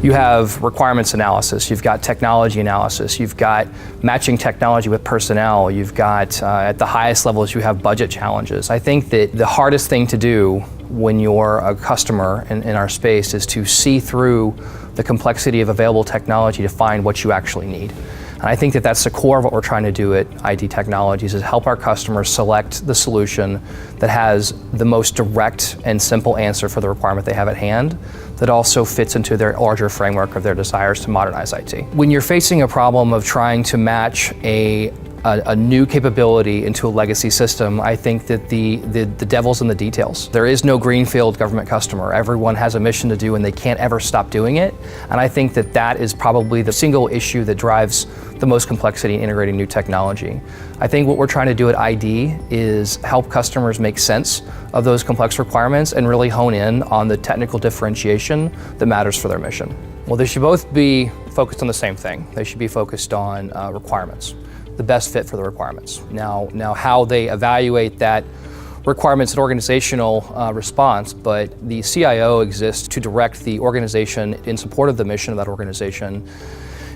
You have requirements analysis, you've got technology analysis, you've got matching technology with personnel, you've got, at the highest levels, you have budget challenges. I think that the hardest thing to do when you're a customer in our space is to see through the complexity of available technology to find what you actually need. And I think that that's the core of what we're trying to do at ID Technologies, is help our customers select the solution that has the most direct and simple answer for the requirement they have at hand, that also fits into their larger framework of their desires to modernize IT. When you're facing a problem of trying to match a new capability into a legacy system, I think that the devil's in the details. There is no greenfield government customer. Everyone has a mission to do and they can't ever stop doing it. And I think that that is probably the single issue that drives the most complexity in integrating new technology. I think what we're trying to do at ID is help customers make sense of those complex requirements and really hone in on the technical differentiation that matters for their mission. Well, they should both be focused on the same thing. They should be focused on requirements, the best fit for the requirements. Now how they evaluate that requirements and organizational response, but the CIO exists to direct the organization in support of the mission of that organization.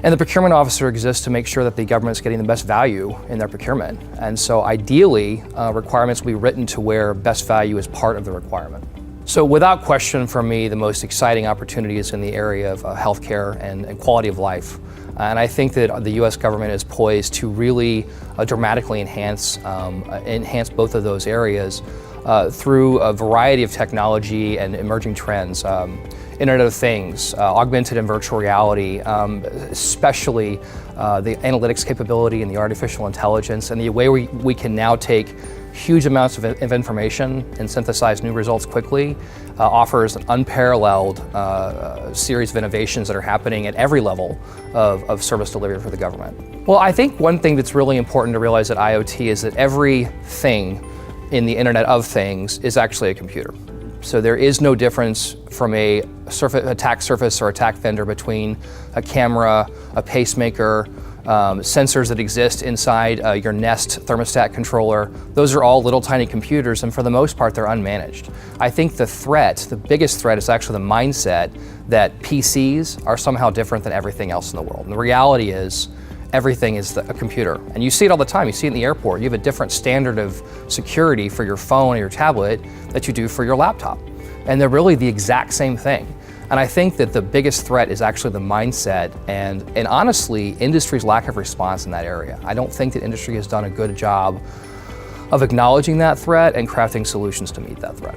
And the procurement officer exists to make sure that the government's getting the best value in their procurement. And so ideally, requirements will be written to where best value is part of the requirement. So without question, for me, the most exciting opportunity is in the area of healthcare and quality of life. And I think that the U.S. government is poised to really dramatically enhance both of those areas through a variety of technology and emerging trends. Internet of Things, augmented and virtual reality, especially the analytics capability and the artificial intelligence, and the way we can now take huge amounts of information and synthesize new results quickly offers an unparalleled series of innovations that are happening at every level of service delivery for the government. Well, I think one thing that's really important to realize at IoT is that everything in the Internet of Things is actually a computer. So there is no difference from a attack surface or attack vendor between a camera, a pacemaker, sensors that exist inside your Nest thermostat controller. Those are all little tiny computers, and for the most part, they're unmanaged. I think the biggest threat is actually the mindset that PCs are somehow different than everything else in the world. And the reality is, everything is a computer. And you see it all the time. You see it in the airport. You have a different standard of security for your phone or your tablet that you do for your laptop. And they're really the exact same thing. And I think that the biggest threat is actually the mindset and honestly, industry's lack of response in that area. I don't think that industry has done a good job of acknowledging that threat and crafting solutions to meet that threat.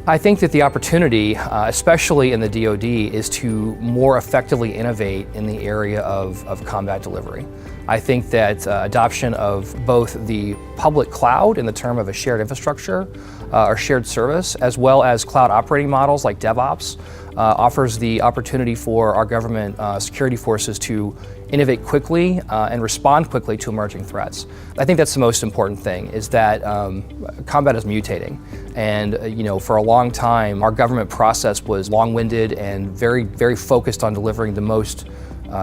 I think that the opportunity, especially in the DoD, is to more effectively innovate in the area of combat delivery. I think that adoption of both the public cloud in the term of a shared infrastructure or shared service, as well as cloud operating models like DevOps, offers the opportunity for our government security forces to innovate quickly and respond quickly to emerging threats. I think that's the most important thing, is that combat is mutating. And for a long time, our government process was long-winded and very, very focused on delivering the most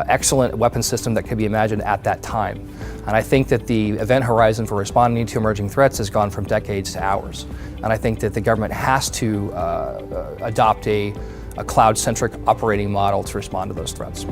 excellent weapon system that could be imagined at that time. And I think that the event horizon for responding to emerging threats has gone from decades to hours. And I think that the government has to adopt a cloud-centric operating model to respond to those threats.